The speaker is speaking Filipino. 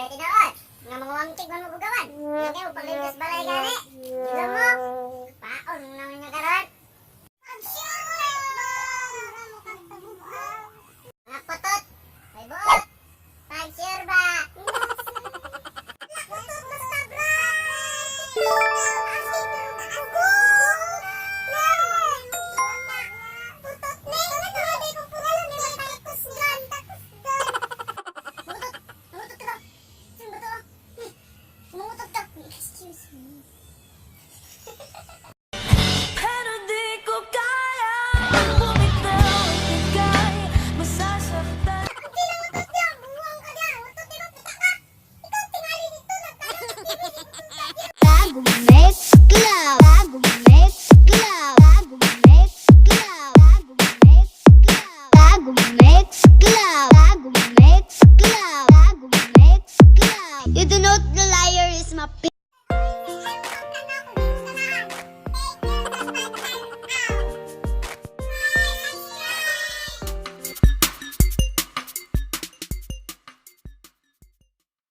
Pre, tinood. Nga mga wangkig man mabugawan. Lagay mo pagligas balay gani. Dilo mo. Paon naman nga karon. Mga putot. May buot. Pag-share ba? Putot basta bra. Pero di ko kaya bumitaw at ika'y masasaktan. Bagong mezcla, bagong mezcla, bagong mezcla, bagong mezcla, bagong mezcla, bagong mezcla, bagong mezcla. You do not the liar is my